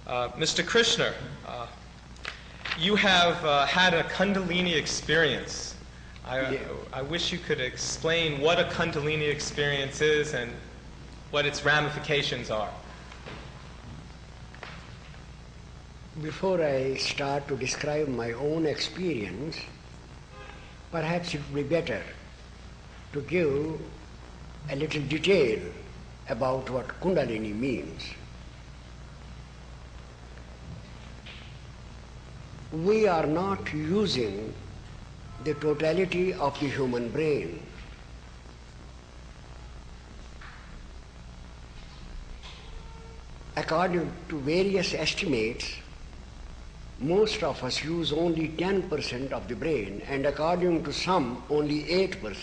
Mr. Krishna, you have had a Kundalini experience. I wish you could explain what a Kundalini experience is and what its ramifications are. Before I start to describe my own experience, perhaps it would be better to give a little detail about what Kundalini means. We are not using the totality of the human brain. According to various estimates, most of us use only 10% of the brain, and according to some, only 8%.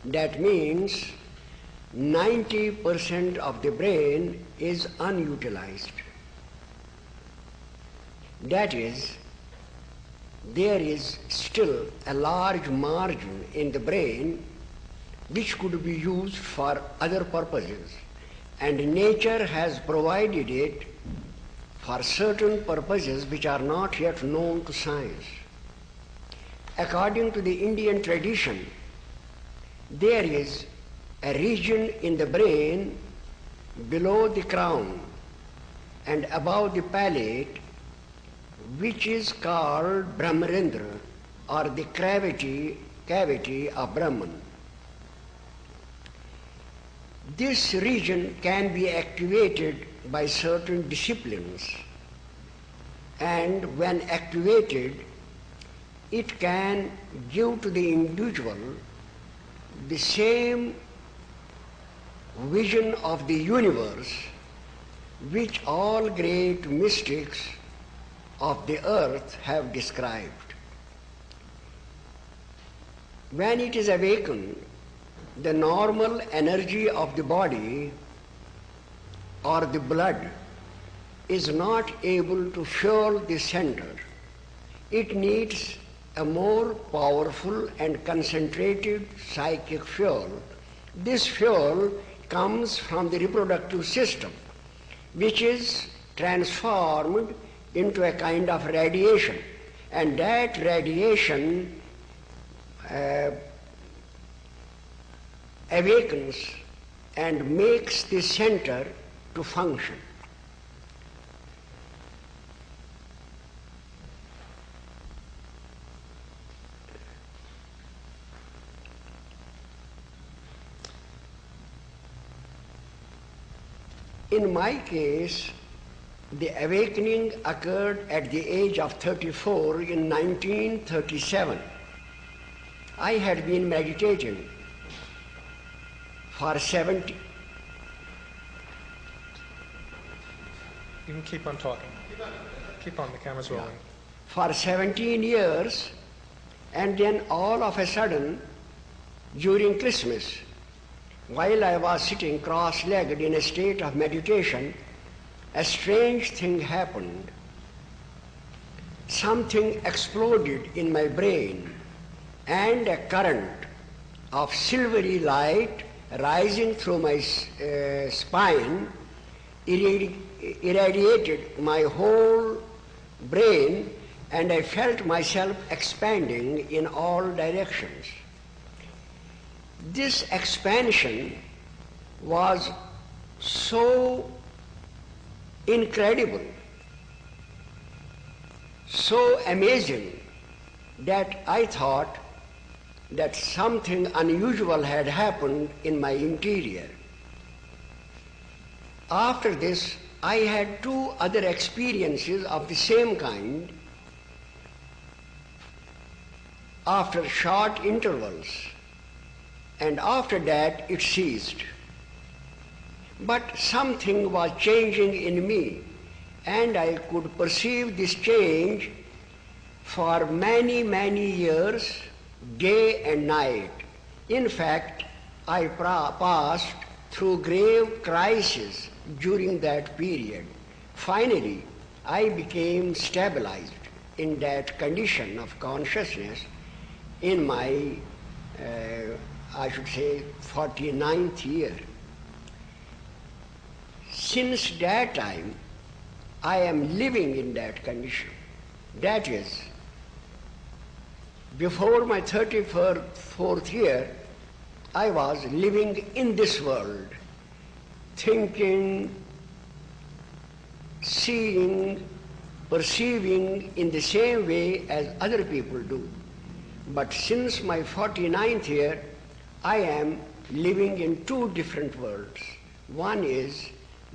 That means 90% of the brain is unutilized. That is, there is still a large margin in the brain which could be used for other purposes, and nature has provided it for certain purposes which are not yet known to science. According to the Indian tradition, there is a region in the brain below the crown and above the palate which is called Brahmarendra, or the cavity of Brahman. This region can be activated by certain disciplines, and when activated, it can give to the individual the same vision of the universe which all great mystics of the earth have described. When it is awakened, the normal energy of the body or the blood is not able to fuel the center. It needs a more powerful and concentrated psychic fuel. This fuel comes from the reproductive system, which is transformed into a kind of radiation, and that radiation awakens and makes the center to function. In my case, the awakening occurred at the age of 34 in 1937. I had been meditating for 70. You can keep on talking. Keep on, the camera's rolling. For 17 years, and then all of a sudden, during Christmas, while I was sitting cross-legged in a state of meditation, a strange thing happened. Something exploded in my brain, and a current of silvery light rising through my spine irradiated my whole brain, and I felt myself expanding in all directions. This expansion was so incredible, so amazing, that I thought that something unusual had happened in my interior. After this, I had 2 other experiences of the same kind after short intervals, and after that it ceased. But something was changing in me, and I could perceive this change for many, many years, day and night. In fact, I passed through grave crises during that period. Finally, I became stabilized in that condition of consciousness in my, I should say, 49th year. Since that time, I am living in that condition. That is, before my 34th year, I was living in this world, thinking, seeing, perceiving in the same way as other people do. But since my 49th year, I am living in two different worlds. One is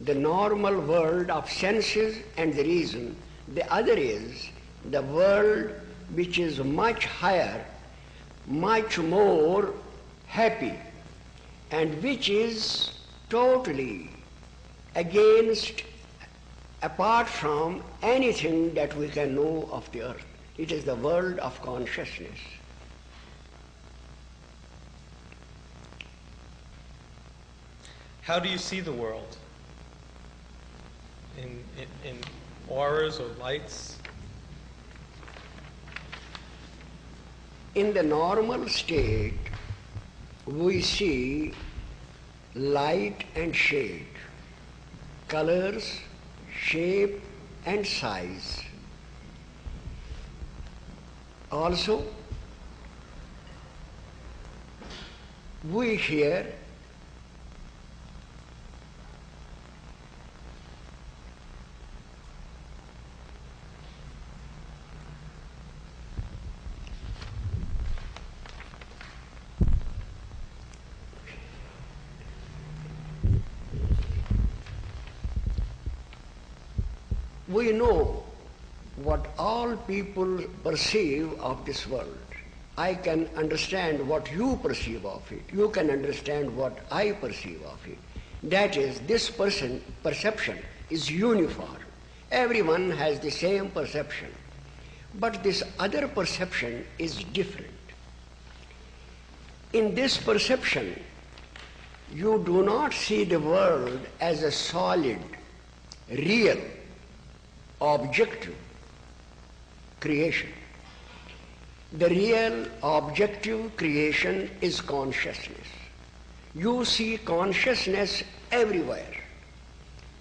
the normal world of senses and the reason. The other is the world which is much higher, much more happy, and which is totally against, apart from anything that we can know of the earth. It is the world of consciousness. How do you see the world? In auras or lights? In the normal state, we see light and shade, colors, shape and size. Also, we hear we know what all people perceive of this world. I can understand what you perceive of it. You can understand what I perceive of it. That is, this perception is uniform. Everyone has the same perception. But this other perception is different. In this perception, you do not see the world as a solid, real, objective creation. The real objective creation is consciousness. You see consciousness everywhere.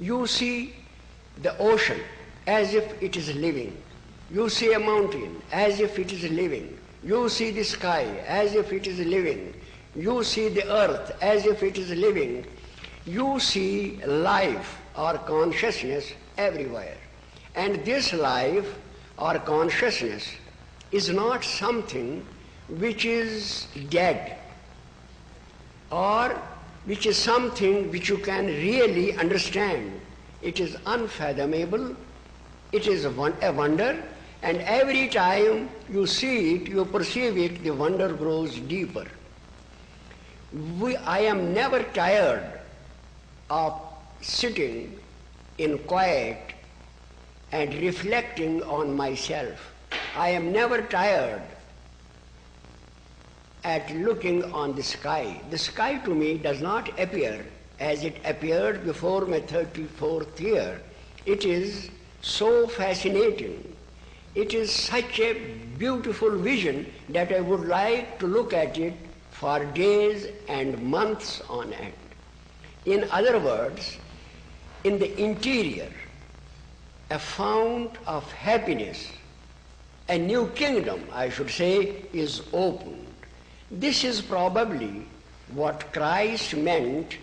You see the ocean as if it is living. You see a mountain as if it is living. You see the sky as if it is living. You see the earth as if it is living. You see life or consciousness everywhere. And this life or consciousness is not something which is dead or which is something which you can really understand. It is unfathomable, it is a wonder, and every time you see it, you perceive it, the wonder grows deeper. I am never tired of sitting in quiet and reflecting on myself. I am never tired at looking on the sky. The sky to me does not appear as it appeared before my 34th year. It is so fascinating. It is such a beautiful vision that I would like to look at it for days and months on end. In other words, in the interior, a fount of happiness, a new kingdom, I should say, is opened. This is probably what Christ meant,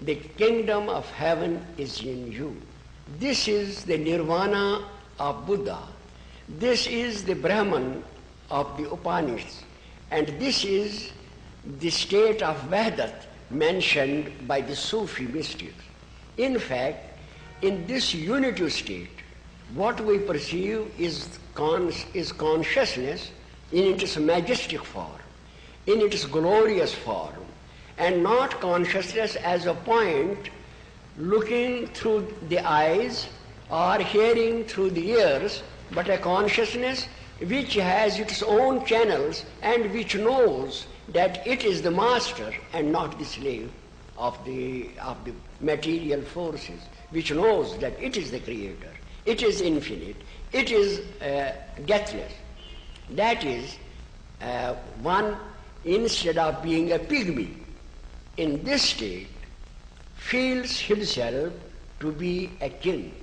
the kingdom of heaven is in you. This is the nirvana of Buddha. This is the Brahman of the Upanishads. And this is the state of Vahdat mentioned by the Sufi mystics. In fact, in this unitive state, what we perceive is consciousness in its majestic form, in its glorious form, and not consciousness as a point looking through the eyes or hearing through the ears, but a consciousness which has its own channels and which knows that it is the master and not the slave of the material forces, which knows that it is the creator, it is infinite, it is deathless. That is, one, instead of being a pygmy in this state, feels himself to be a king.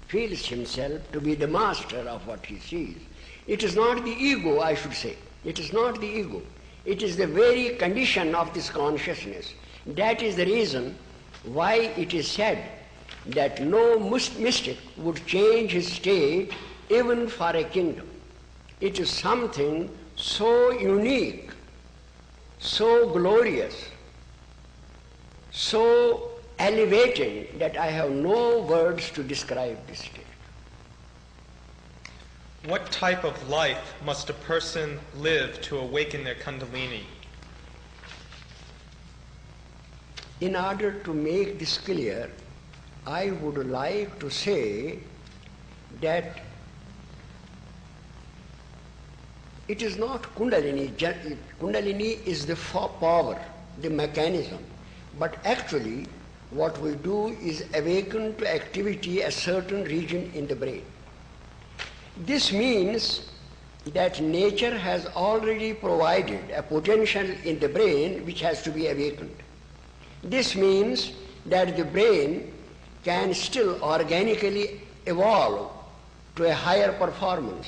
feels himself to be the master of what he sees. It is not the ego, I should say. It is not the ego. It is the very condition of this consciousness. That is the reason why it is said that no mystic would change his state even for a kingdom. It is something so unique, so glorious, so elevating that I have no words to describe this state. What type of life must a person live to awaken their Kundalini? In order to make this clear, I would like to say that it is not Kundalini. Kundalini is the power, the mechanism. But actually, what we do is awaken to activity a certain region in the brain. This means that nature has already provided a potential in the brain which has to be awakened. This means that the brain can still organically evolve to a higher performance.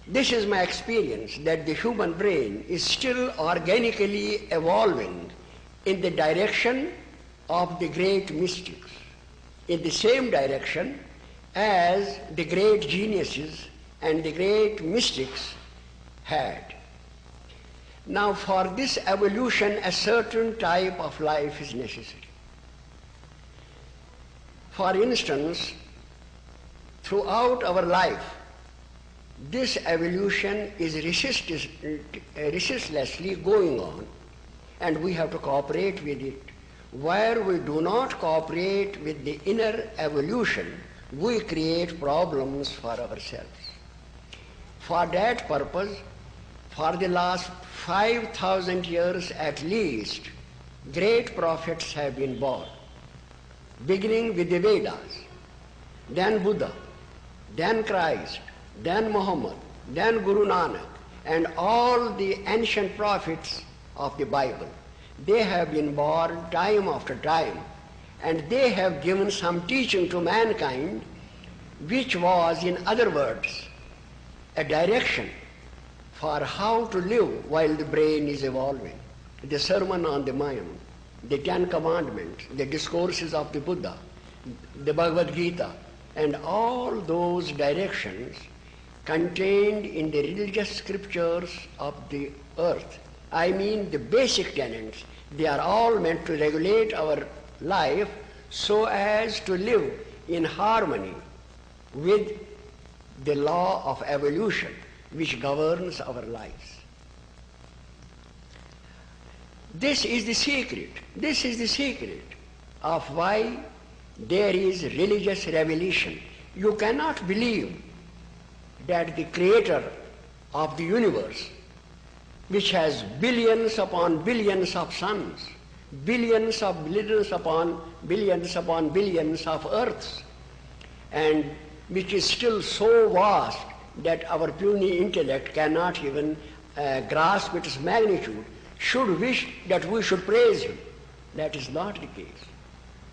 This is my experience, that the human brain is still organically evolving in the direction of the great mystics, in the same direction as the great geniuses and the great mystics had. Now, for this evolution, a certain type of life is necessary. For instance, throughout our life, this evolution is resistlessly going on, and we have to cooperate with it. Where we do not cooperate with the inner evolution, we create problems for ourselves. For that purpose, for the last 5,000 years at least, great prophets have been born, beginning with the Vedas, then Buddha, then Christ, then Muhammad, then Guru Nanak, and all the ancient prophets of the Bible. They have been born time after time, and they have given some teaching to mankind, which was, in other words, a direction for how to live while the brain is evolving. The Sermon on the Mount, the Ten Commandments, the discourses of the Buddha, the Bhagavad Gita, and all those directions contained in the religious scriptures of the earth. I mean the basic tenets. They are all meant to regulate our life so as to live in harmony with the law of evolution which governs our lives. This is the secret. This is the secret of why there is religious revelation. You cannot believe that the creator of the universe, which has billions upon billions of suns, billions upon billions of earths, and which is still so vast that our puny intellect cannot even grasp its magnitude, should wish that we should praise him. That is not the case.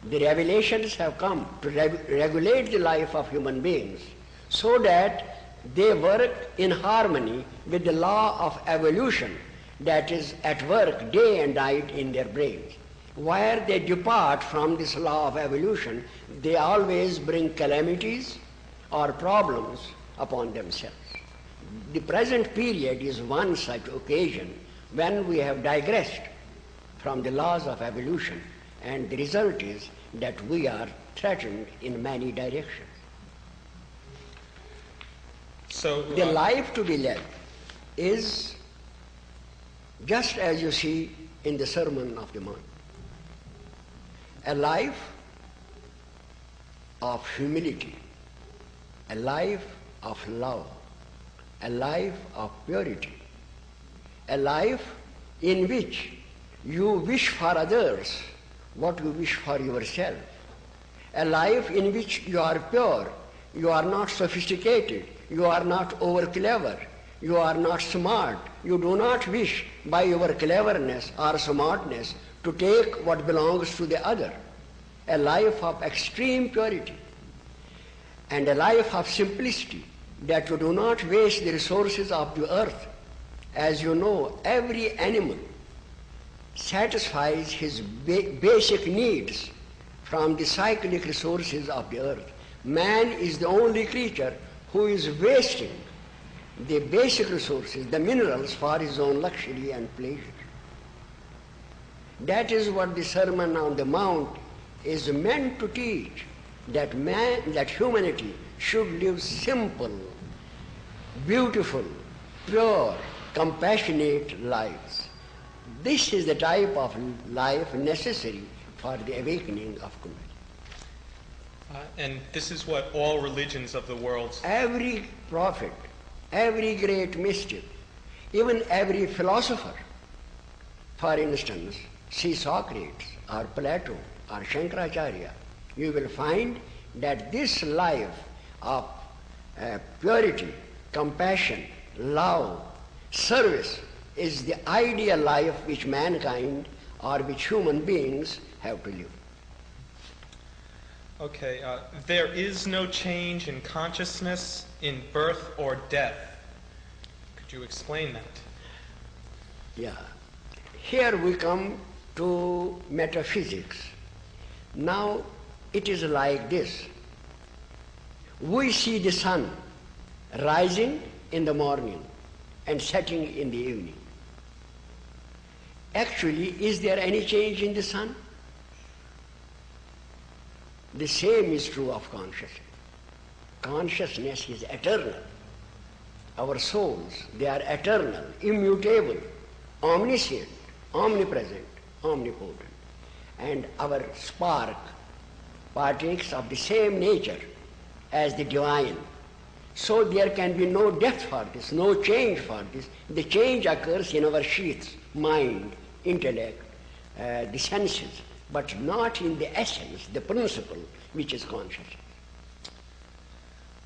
The revelations have come to regulate the life of human beings so that they work in harmony with the law of evolution that is at work day and night in their brains. Where they depart from this law of evolution, they always bring calamities or problems upon themselves. The present period is one such occasion when we have digressed from the laws of evolution, and the result is that we are threatened in many directions. So the life to be led is just as you see in the Sermon of the Mount. A life of humility, a life of love, a life of purity, a life in which you wish for others what you wish for yourself, a life in which you are pure, you are not sophisticated, you are not over clever, you are not smart, you do not wish by your cleverness or smartness to take what belongs to the other. A life of extreme purity, and a life of simplicity, that you do not waste the resources of the earth. As you know, every animal satisfies his basic needs from the cyclic resources of the earth. Man is the only creature who is wasting the basic resources, the minerals, for his own luxury and pleasure. That is what the Sermon on the Mount is meant to teach, that humanity should live simple, beautiful, pure, compassionate lives. This is the type of life necessary for the awakening of Kundalini. And this is what all religions of the world... Every prophet, every great mystic, even every philosopher, for instance, see Socrates or Plato or Shankaracharya, you will find that this life of purity, compassion, love, service is the ideal life which mankind or which human beings have to live. Okay, there is no change in consciousness in birth or death. Could you explain that? Yeah. Here we come to metaphysics. Now it is like this. We see the sun rising in the morning and setting in the evening. Actually, is there any change in the sun? The same is true of consciousness. Consciousness is eternal. Our souls, they are eternal, immutable, omniscient, omnipresent, omnipotent. And our spark partakes of the same nature as the divine. So there can be no death for this, no change for this. The change occurs in our sheaths, mind, intellect, the senses, but not in the essence, the principle, which is consciousness.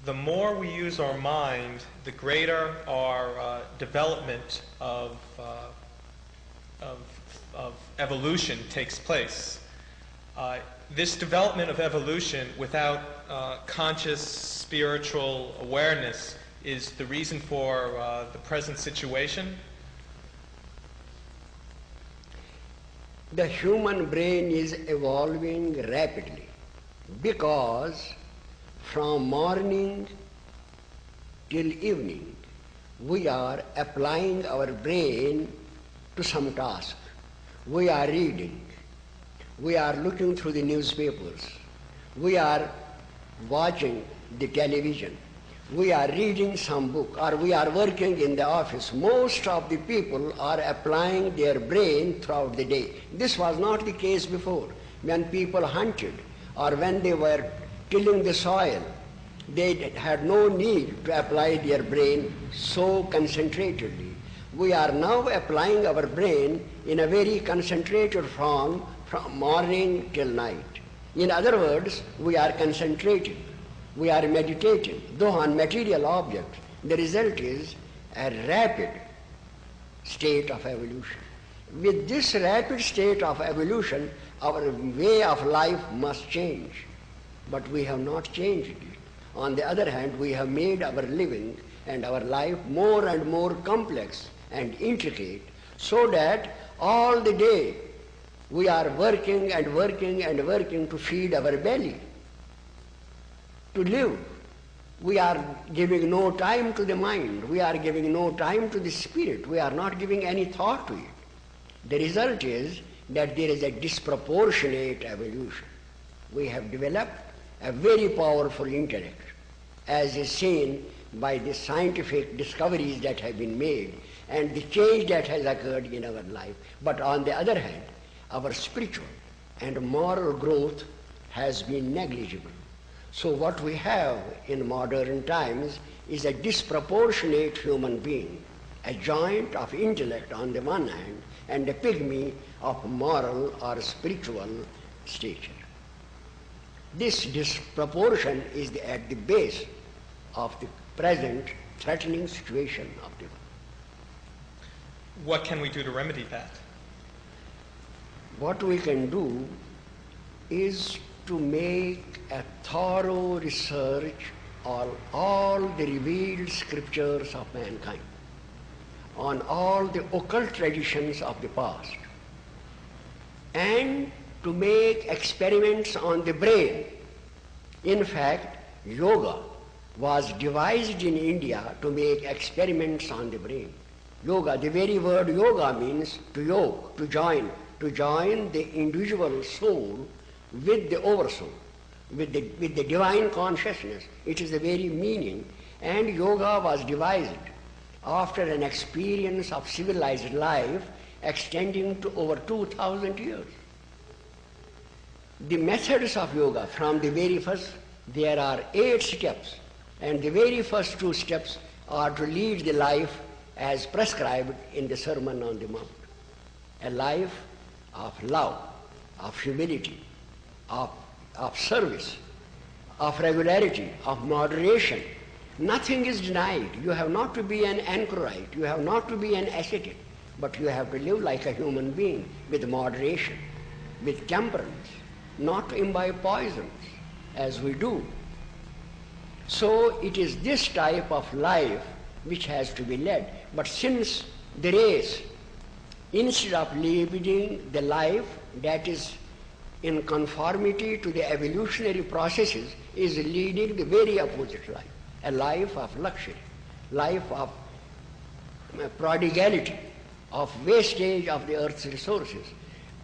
The more we use our mind, the greater our development of evolution takes place. This development of evolution without conscious spiritual awareness is the reason for the present situation. The human brain is evolving rapidly because from morning till evening we are applying our brain to some task. We are reading, we are looking through the newspapers, we are watching the television, we are reading some book, or we are working in the office. Most of the people are applying their brain throughout the day. This was not the case before. When people hunted or when they were tilling the soil, they had no need to apply their brain so concentratedly. We are now applying our brain in a very concentrated form from morning till night. In other words, we are concentrating, we are meditating, though on material objects. The result is a rapid state of evolution. With this rapid state of evolution, our way of life must change. But we have not changed it. On the other hand, we have made our living and our life more and more complex and intricate, so that all the day we are working and working and working to feed our belly, to live. We are giving no time to the mind, we are giving no time to the spirit, we are not giving any thought to it. The result is that there is a disproportionate evolution. We have developed a very powerful intellect, as is seen by the scientific discoveries that have been made and the change that has occurred in our life. But on the other hand, our spiritual and moral growth has been negligible. So what we have in modern times is a disproportionate human being, a giant of intellect on the one hand and a pygmy of moral or spiritual stature. This disproportion is at the base of the present threatening situation of the world. What can we do to remedy that? What we can do is to make a thorough research on all the revealed scriptures of mankind, on all the occult traditions of the past, and to make experiments on the brain. In fact, yoga was devised in India to make experiments on the brain. Yoga, the very word yoga means to yoke, to join the individual soul with the oversoul, with the divine consciousness. It is the very meaning. And yoga was devised after an experience of civilized life extending to over 2,000 years. The methods of yoga, from the very first, there are 8 steps, and the very first 2 steps are to lead the life as prescribed in the Sermon on the Mount. A life of love, of humility, of service, of regularity, of moderation. Nothing is denied. You have not to be an anchorite, you have not to be an ascetic, but you have to live like a human being with moderation, with temperance, not to imbibe poisons as we do. So it is this type of life which has to be led. But since the race, instead of living the life that is in conformity to the evolutionary processes, is leading the very opposite life, a life of luxury, life of prodigality, of wastage of the earth's resources,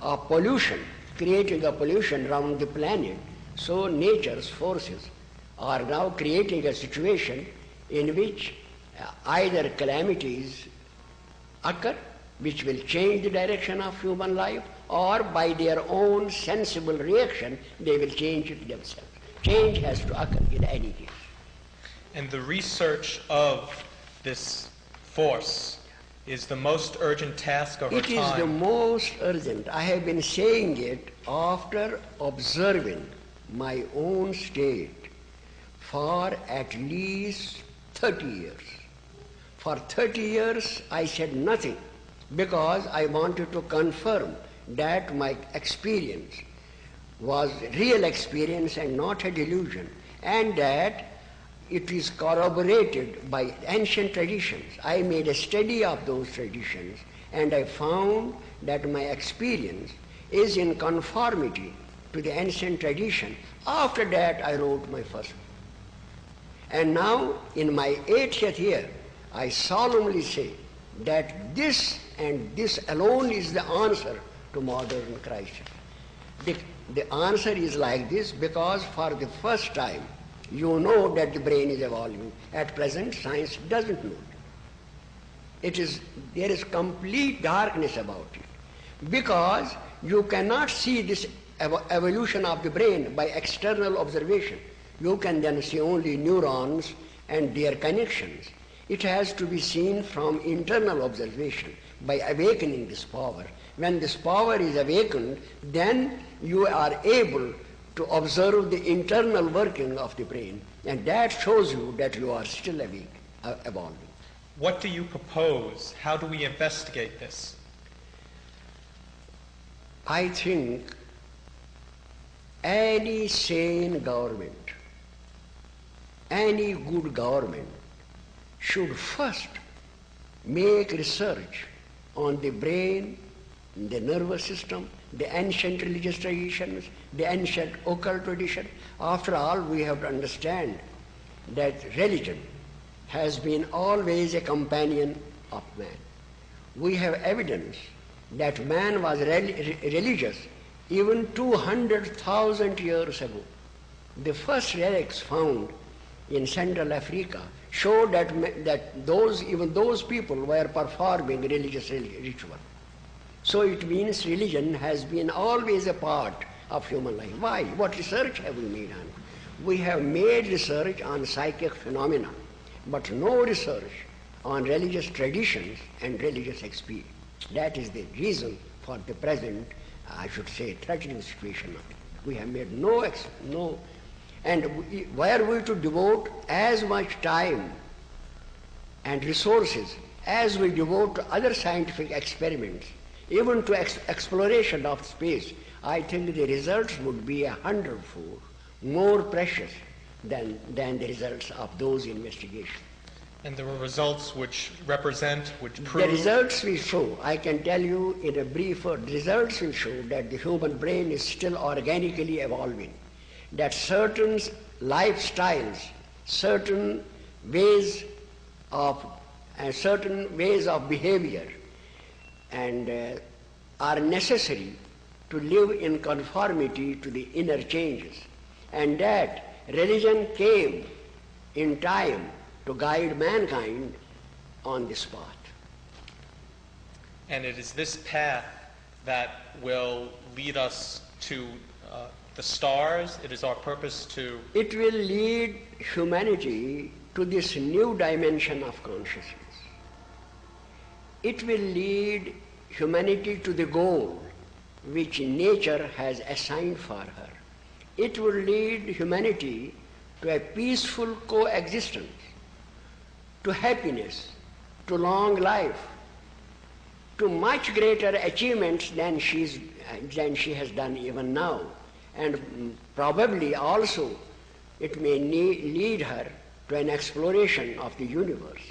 of pollution, creating a pollution around the planet. So nature's forces are now creating a situation in which either calamities occur which will change the direction of human life, or by their own sensible reaction they will change it themselves. Change has to occur in any case. And the research of this force is the most urgent task of our time. It is the most urgent. I have been saying it after observing my own state for at least 30 years. For 30 years I said nothing because I wanted to confirm that my experience was real experience and not a delusion, and that it is corroborated by ancient traditions. I made a study of those traditions and I found that my experience is in conformity to the ancient tradition. After that I wrote my first book. And now in my 80th year I solemnly say that this and this alone is the answer to modern crisis. The answer is like this because for the first time you know that the brain is evolving. At present science doesn't know it. There is complete darkness about it because you cannot see this evolution of the brain by external observation. You can then see only neurons and their connections. It has to be seen from internal observation by awakening this power. When this power is awakened, then you are able to observe the internal working of the brain, and that shows you that you are still awake, evolving. What do you propose? How do we investigate this? I think any sane government, any good government should first make research on the brain, the nervous system, the ancient religious traditions, the ancient occult tradition. After all, we have to understand that religion has been always a companion of man. We have evidence that man was religious even 200,000 years ago. The first relics found in Central Africa show that even those people were performing religious ritual. So it means religion has been always a part of human life. Why? What research have we made on it? We have made research on psychic phenomena, but no research on religious traditions and religious experience. That is the reason for the present, I should say, threatening situation of it. We have made no, and were we to devote as much time and resources as we devote to other scientific experiments, even to exploration of space, I think the results would be 100-fold more precious than the results of those investigations. And there were results which prove... The results will show, I can tell you in a brief word, the results will show that the human brain is still organically evolving, that certain lifestyles, certain ways of behavior and are necessary to live in conformity to the inner changes, and that religion came in time to guide mankind on this path. And it is this path that will lead us to the stars. It is our purpose to... It will lead humanity to this new dimension of consciousness. It will lead humanity to the goal which nature has assigned for her. It will lead humanity to a peaceful coexistence, to happiness, to long life, to much greater achievements than she has done even now. And probably also it may lead her to an exploration of the universe,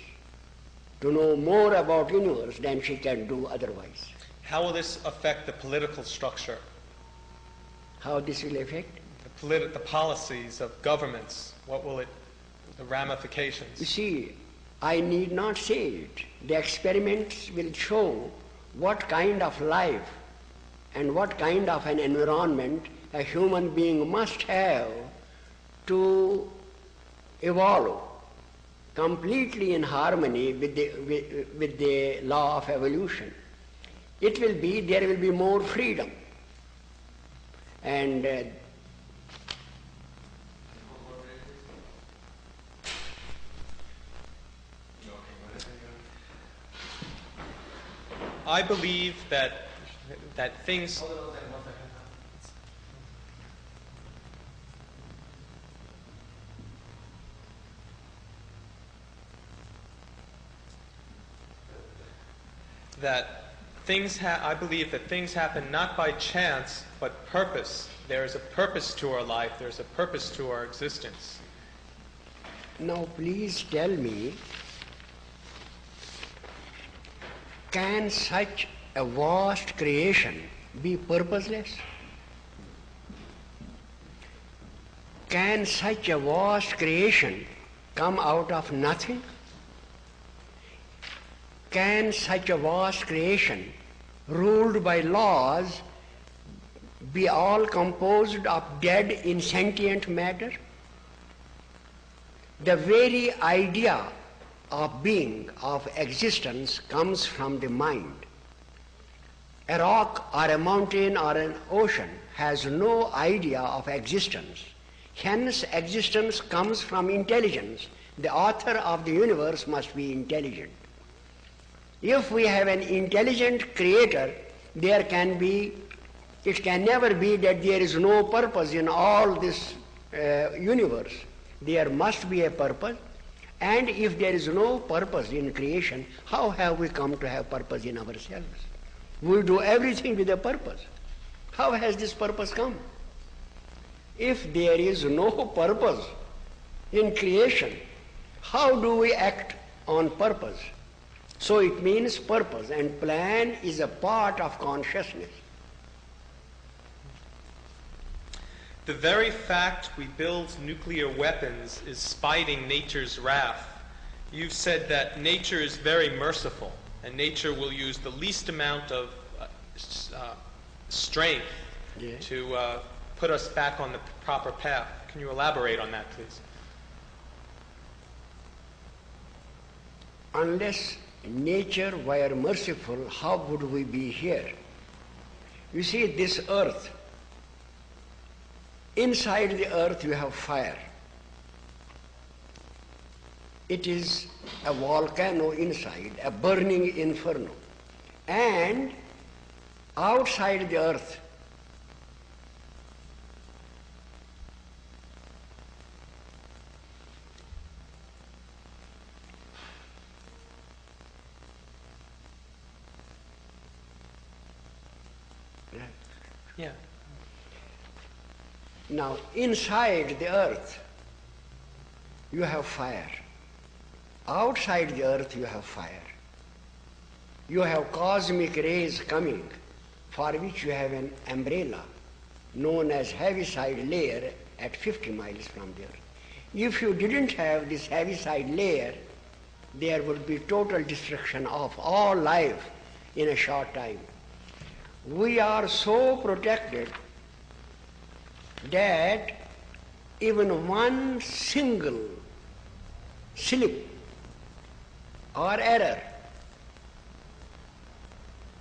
to know more about the universe than she can do otherwise. How will this affect the political structure? How this will affect? The policies of governments. What will the ramifications? You see, I need not say it. The experiments will show what kind of life and what kind of an environment a human being must have to evolve completely in harmony with the law of evolution. There will be more freedom. And I believe that things... I believe that things happen not by chance, but purpose. There is a purpose to our life. There is a purpose to our existence. Now please tell me, can such a vast creation be purposeless? Can such a vast creation come out of nothing? Can such a vast creation, ruled by laws, be all composed of dead insentient matter? The very idea of being, of existence, comes from the mind. A rock or a mountain or an ocean has no idea of existence. Hence, existence comes from intelligence. The author of the universe must be intelligent. If we have an intelligent creator, it can never be that there is no purpose in all this universe. There must be a purpose. And if there is no purpose in creation, how have we come to have purpose in ourselves? We do everything with a purpose. How has this purpose come? If there is no purpose in creation, how do we act on purpose? So it means purpose, and plan is a part of consciousness. The very fact we build nuclear weapons is spiting nature's wrath. You've said that nature is very merciful, and nature will use the least amount of strength to put us back on the proper path. Can you elaborate on that, please? Unless nature were merciful, how would we be here? You see, this earth, inside the earth you have fire. It is a volcano inside, a burning inferno. And outside the earth, yeah. Now, inside the earth, you have fire. Outside the earth, you have fire. You have cosmic rays coming, for which you have an umbrella known as heaviside layer at 50 miles from the earth. If you didn't have this heaviside layer, there would be total destruction of all life in a short time. We are so protected that even one single slip or error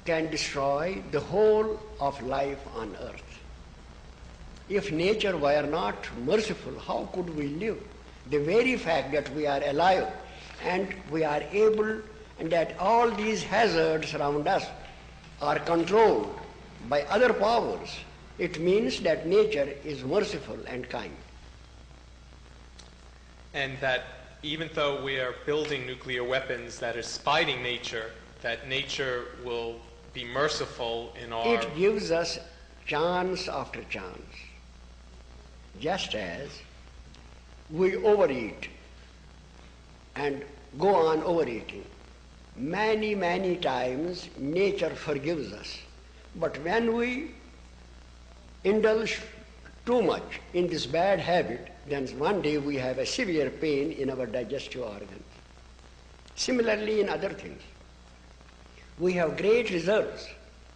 can destroy the whole of life on earth. If nature were not merciful, how could we live? The very fact that we are alive and we are able, and that all these hazards around us are controlled by other powers, it means that nature is merciful and kind. And that even though we are building nuclear weapons that is spiting nature, that nature will be merciful in our... It gives us chance after chance. Just as we overeat and go on overeating, many, many times nature forgives us. But when we indulge too much in this bad habit, then one day we have a severe pain in our digestive organs. Similarly, in other things, we have great reserves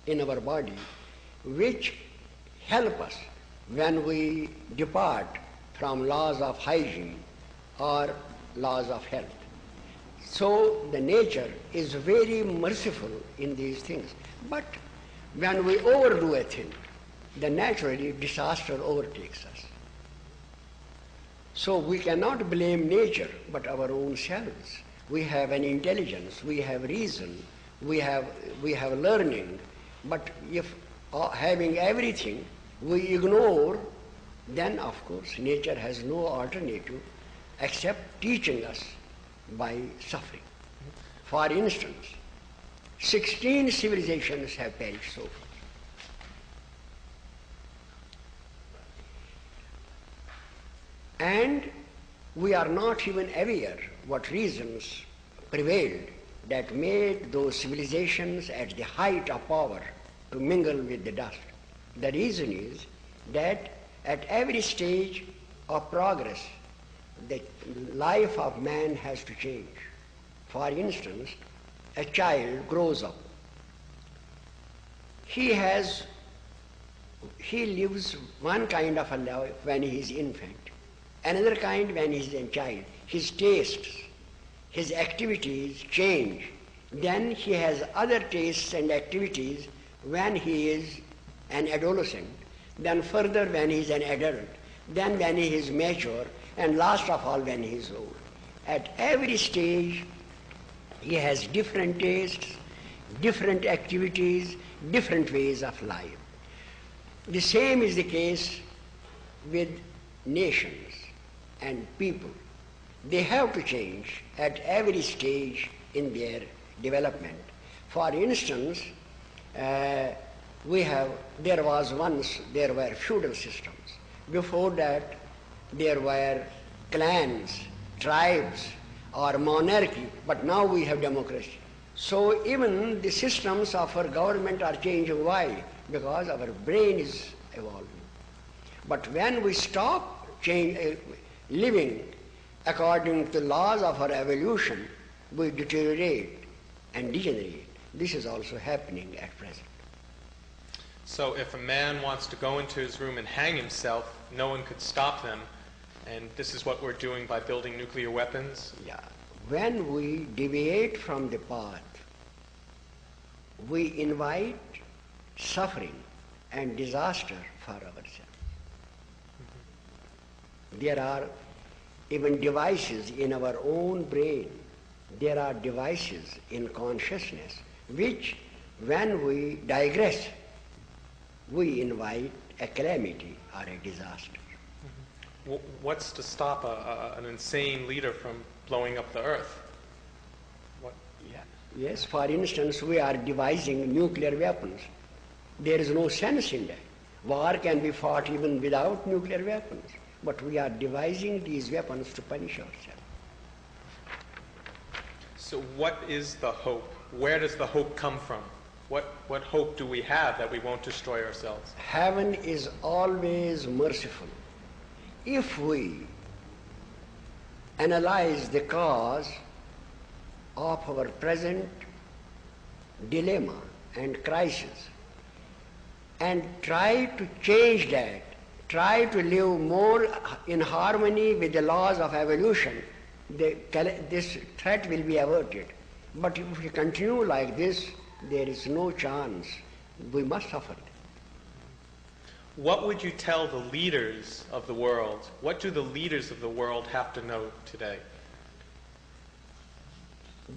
in our body which help us when we depart from laws of hygiene or laws of health. So the nature is very merciful in these things. But when we overdo a thing, then naturally disaster overtakes us. So we cannot blame nature but our own selves. We have an intelligence, we have reason, we have learning, but if having everything we ignore, then of course nature has no alternative except teaching us by suffering. For instance, 16 civilizations have perished so far. And we are not even aware what reasons prevailed that made those civilizations at the height of power to mingle with the dust. The reason is that at every stage of progress, the life of man has to change. For instance, a child grows up. He lives one kind of a life when he is infant, another kind when he is a child. His tastes, his activities change. Then he has other tastes and activities when he is an adolescent, then further when he is an adult, then when he is mature, and last of all when he is old. At every stage he has different tastes, different activities, different ways of life. The same is the case with nations and people. They have to change at every stage in their development. For instance, there were feudal systems. Before that, there were clans, tribes, or monarchy, but now we have democracy. So even the systems of our government are changing. Why? Because our brain is evolving. But when we stop living according to the laws of our evolution, we deteriorate and degenerate. This is also happening at present. So if a man wants to go into his room and hang himself, no one could stop them, and this is what we're doing by building nuclear weapons? Yeah. When we deviate from the path, we invite suffering and disaster for ourselves. There are even devices in our own brain. There are devices in consciousness which, when we digress, we invite a calamity or a disaster. What's to stop an insane leader from blowing up the earth? Yeah. Yes, for instance, we are devising nuclear weapons. There is no sense in that. War can be fought even without nuclear weapons, but we are devising these weapons to punish ourselves. So what is the hope? Where does the hope come from? What hope do we have that we won't destroy ourselves? Heaven is always merciful. If we analyze the cause of our present dilemma and crisis and try to change that, try to live more in harmony with the laws of evolution, this threat will be averted. But if we continue like this, there is no chance. We must suffer. What would you tell the leaders of the world? What do the leaders of the world have to know today?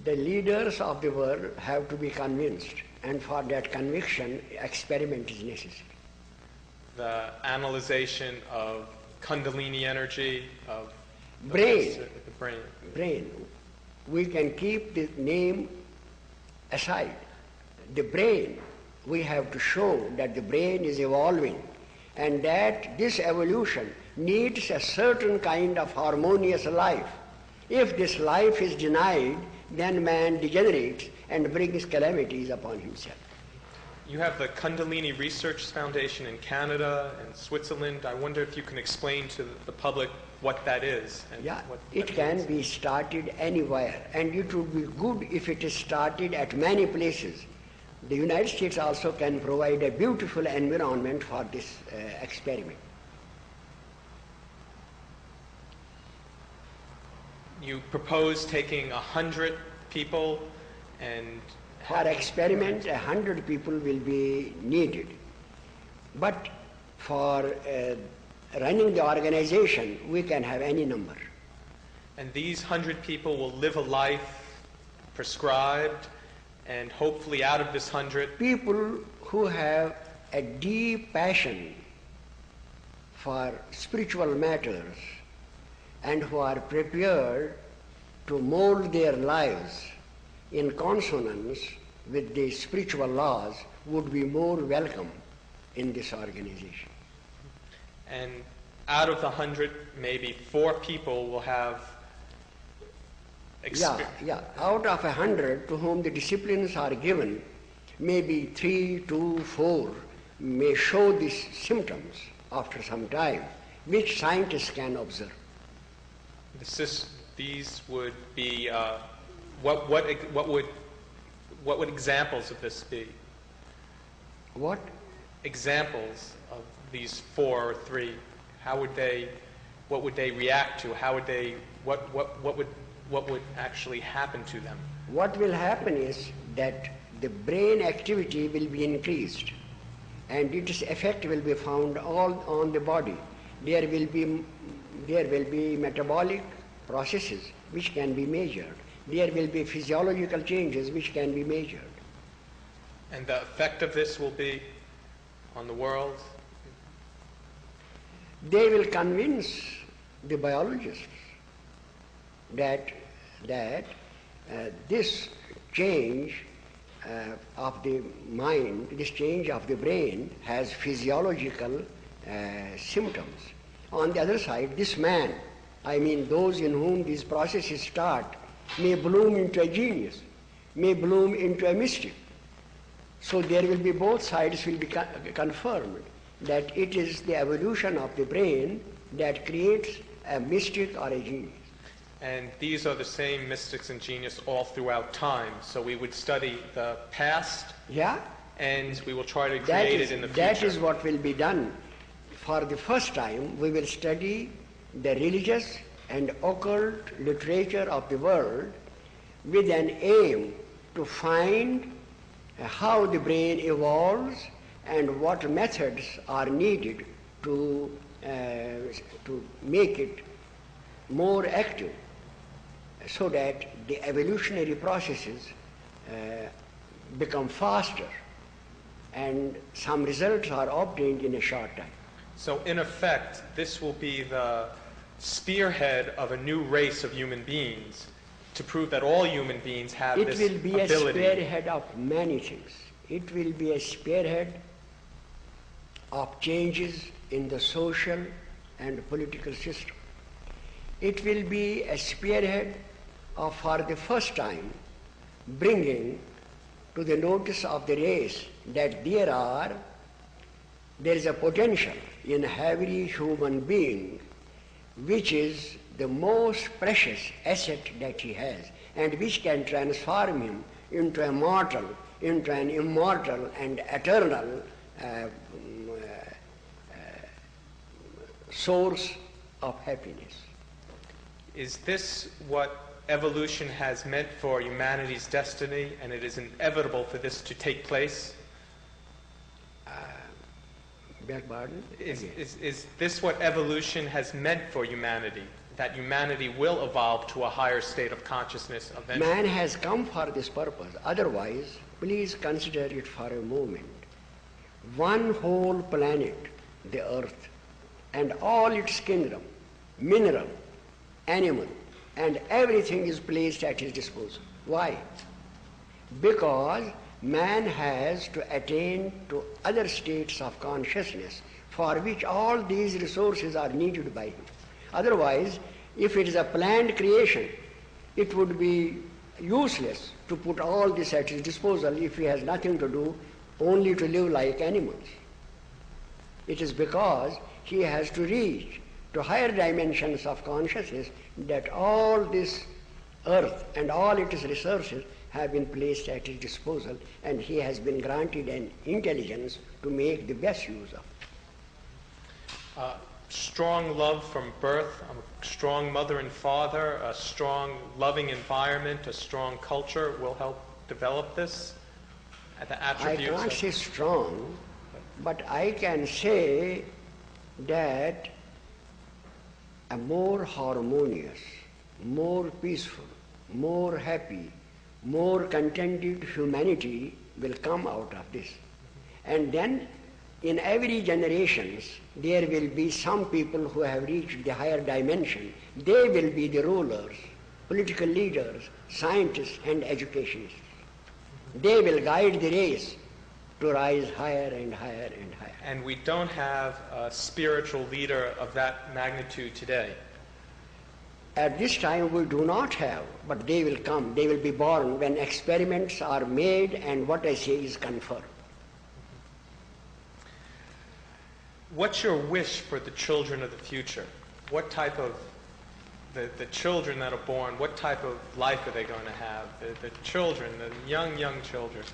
The leaders of the world have to be convinced, and for that conviction, experiment is necessary. The analyzation of Kundalini energy, of brain. The brain. Brain. We can keep the name aside. The brain, we have to show that the brain is evolving and that this evolution needs a certain kind of harmonious life. If this life is denied, then man degenerates and brings calamities upon himself. You have the Kundalini Research Foundation in Canada and Switzerland. I wonder if you can explain to the public what that is. And yeah, what it can be started anywhere, and it would be good if it is started at many places. The United States also can provide a beautiful environment for this experiment. You propose taking 100 people and... For experiment, 100 people will be needed. But for running the organization, we can have any number. And these 100 people will live a life prescribed, and hopefully out of this 100... People who have a deep passion for spiritual matters and who are prepared to mold their lives in consonance with the spiritual laws would be more welcome in this organization. And out of the 100, maybe 4 people will have Out of 100 to whom the disciplines are given, maybe 3 to 4 may show these symptoms after some time, which scientists can observe. These would be what would examples of this be? What? Examples of these 4 or 3. What would they react to? What would actually happen to them? What will happen is that the brain activity will be increased and its effect will be found all on the body. There will be metabolic processes which can be measured. There will be physiological changes which can be measured. And the effect of this will be on the world? They will convince the biologists that this change of the mind, this change of the brain has physiological symptoms. On the other side, this man, those in whom these processes start, may bloom into a genius, may bloom into a mystic. So there will be both sides will be confirmed that it is the evolution of the brain that creates a mystic or a genius. And these are the same mystics and genius all throughout time. So we would study the past, and we will try to create it in the future. That is what will be done. For the first time, we will study the religious and occult literature of the world with an aim to find how the brain evolves and what methods are needed to make it more active, so that the evolutionary processes become faster and some results are obtained in a short time. So in effect, this will be the spearhead of a new race of human beings to prove that all human beings have this ability. It will be a spearhead of many things. It will be a spearhead of changes in the social and political system. It will be a spearhead of, for the first time, bringing to the notice of the race that there is a potential in every human being which is the most precious asset that he has, and which can transform him into a mortal, into an immortal and eternal source of happiness. Is this what evolution has meant for humanity's destiny, and it is inevitable for this to take place? Beg pardon? Is this what evolution has meant for humanity? That humanity will evolve to a higher state of consciousness eventually? Man has come for this purpose. Otherwise, please consider it for a moment. One whole planet, the earth, and all its kingdom, mineral, animal, and everything is placed at his disposal. Why? Because man has to attain to other states of consciousness for which all these resources are needed by him. Otherwise, if it is a planned creation, it would be useless to put all this at his disposal if he has nothing to do, only to live like animals. It is because he has to reach to higher dimensions of consciousness that all this earth and all its resources have been placed at his disposal, and he has been granted an intelligence to make the best use of. Strong love from birth, a strong mother and father, a strong loving environment, a strong culture will help develop this? The attributes I can't say strong, but I can say that a more harmonious, more peaceful, more happy, more contented humanity will come out of this. And then in every generation there will be some people who have reached the higher dimension. They will be the rulers, political leaders, scientists and educationists. They will guide the race to rise higher and higher and higher. And we don't have a spiritual leader of that magnitude today. At this time we do not have, but they will come. They will be born when experiments are made and what I say is confirmed. What's your wish for the children of the future? What type of, the children that are born, what type of life are they going to have? The children, the young children.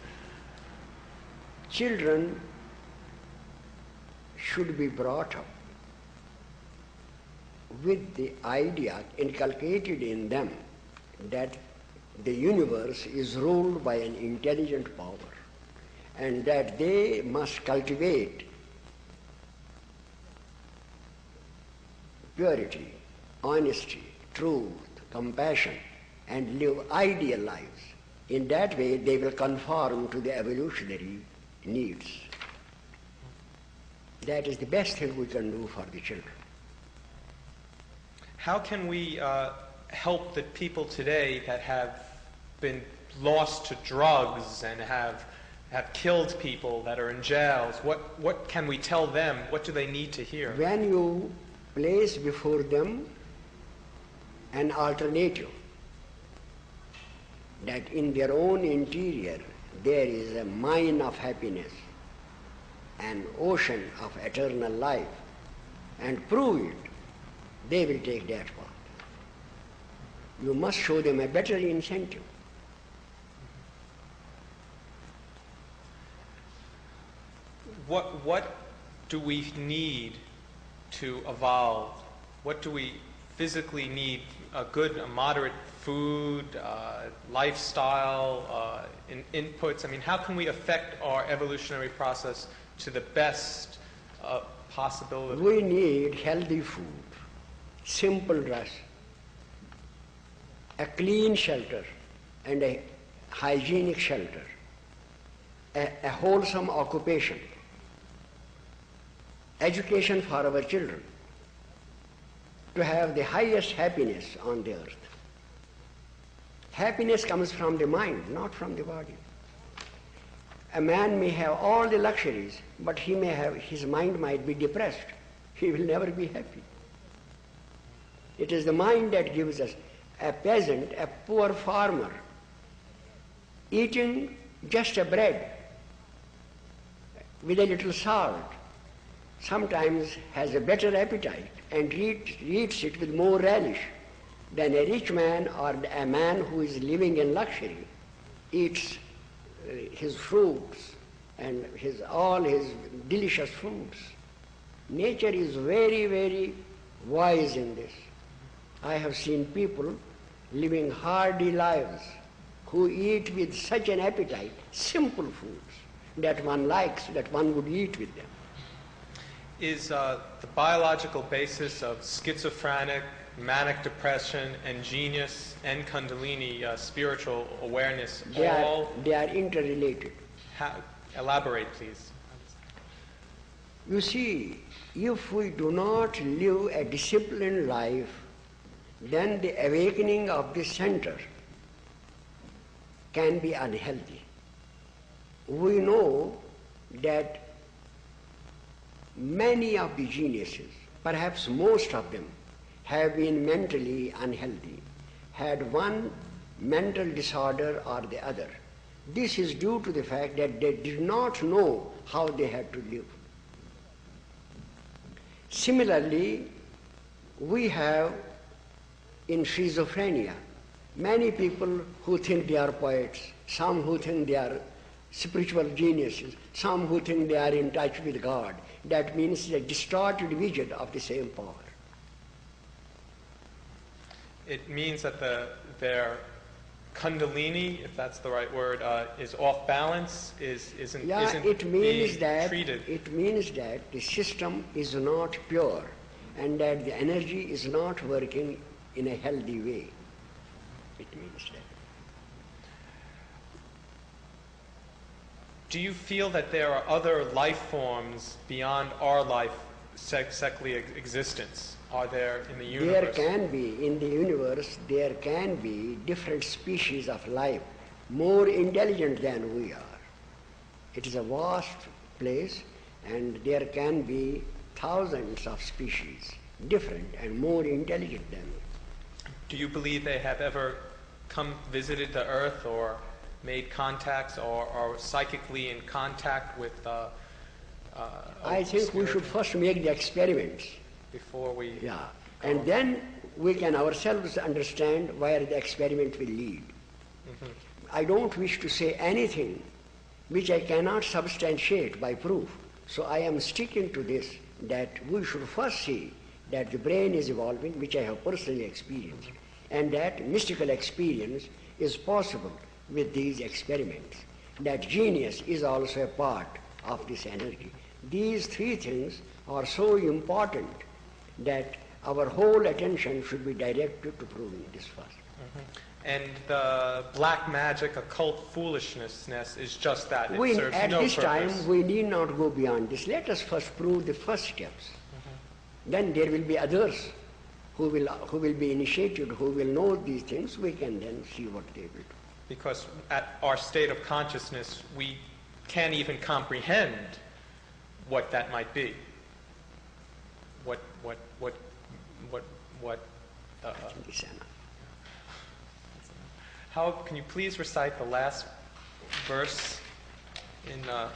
Children should be brought up with the idea inculcated in them that the universe is ruled by an intelligent power, and that they must cultivate purity, honesty, truth, compassion, and live ideal lives. In that way they will conform to the evolutionary needs. That is the best thing we can do for the children. How can we help the people today that have been lost to drugs and have killed people, that are in jails? What can we tell them? What do they need to hear? When you place before them an alternative, that in their own interior there is a mine of happiness, an ocean of eternal life, and prove it, they will take that path. You must show them a better incentive. What do we need to evolve? What do we physically need? A moderate food, lifestyle, inputs. I mean, how can we affect our evolutionary process to the best possibility? We need healthy food, simple dress, a clean shelter and a hygienic shelter, a wholesome occupation, education for our children, to have the highest happiness on the earth. Happiness comes from the mind, not from the body. A man may have all the luxuries, but his mind might be depressed. He will never be happy. It is the mind that gives us. A peasant, a poor farmer, eating just a bread with a little salt, sometimes has a better appetite and eats it with more relish than a rich man or a man who is living in luxury eats his fruits and all his delicious foods. Nature is very, very wise in this. I have seen people living hardy lives who eat with such an appetite, simple foods that one likes, that one would eat with them. Is the biological basis of schizophrenic, manic depression, and genius and Kundalini spiritual awareness They are interrelated. Elaborate, please. You see, if we do not live a disciplined life, then the awakening of the center can be unhealthy. We know that many of the geniuses, perhaps most of them, have been mentally unhealthy, had one mental disorder or the other. This is due to the fact that they did not know how they had to live. Similarly, we have in schizophrenia many people who think they are poets, some who think they are spiritual geniuses, some who think they are in touch with God. That means a distorted vision of the same power. It means that their Kundalini, if that's the right word, is off balance, isn't being treated. It means that the system is not pure and that the energy is not working in a healthy way. It means that. Do you feel that there are other life forms beyond our life secular existence? Are there in the universe? There can be, in the universe, there can be different species of life, more intelligent than we are. It is a vast place and there can be thousands of species, different and more intelligent than we. Do you believe they have ever visited the earth or made contacts or are psychically in contact with I think we should first make the experiments. Before we... Yeah, and then we can ourselves understand where the experiment will lead. Mm-hmm. I don't wish to say anything which I cannot substantiate by proof. So I am sticking to this, that we should first see that the brain is evolving, which I have personally experienced, and that mystical experience is possible with these experiments, that genius is also a part of this energy. These three things are so important that our whole attention should be directed to proving this first. Mm-hmm. And the black magic, occult foolishness is just that. It serves at no this purpose. time, we need not go beyond this. Let us first prove the first steps. Mm-hmm. Then there will be others who will be initiated, who will know these things. We can then see what they will do. Because at our state of consciousness, we can't even comprehend what that might be. How can you please recite the last verse in the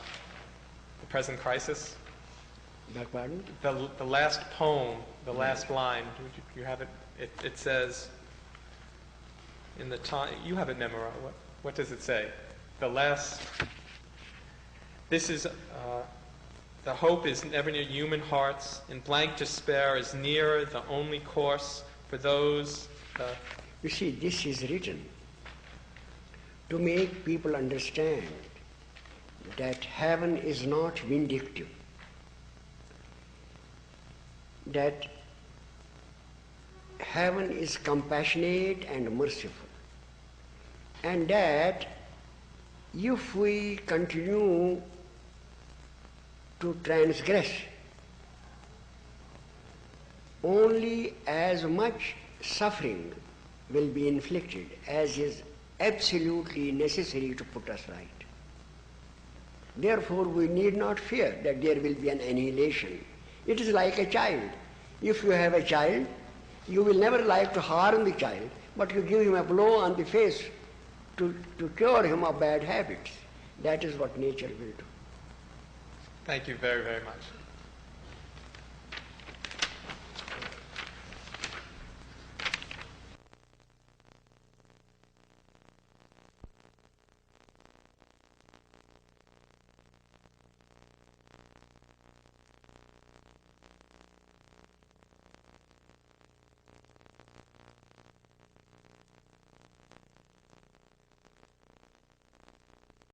present crisis? Pardon? The last poem, the last line. You have it. It says in the time. You have it memorized. What does it say? The last. This is. The hope is never near human hearts, and blank despair is nearer the only course for those... You see, this is written to make people understand that heaven is not vindictive, that heaven is compassionate and merciful, and that if we continue to transgress, only as much suffering will be inflicted as is absolutely necessary to put us right. Therefore, we need not fear that there will be an annihilation. It is like a child. If you have a child, you will never like to harm the child, but you give him a blow on the face to cure him of bad habits. That is what nature will do. Thank you very, very much.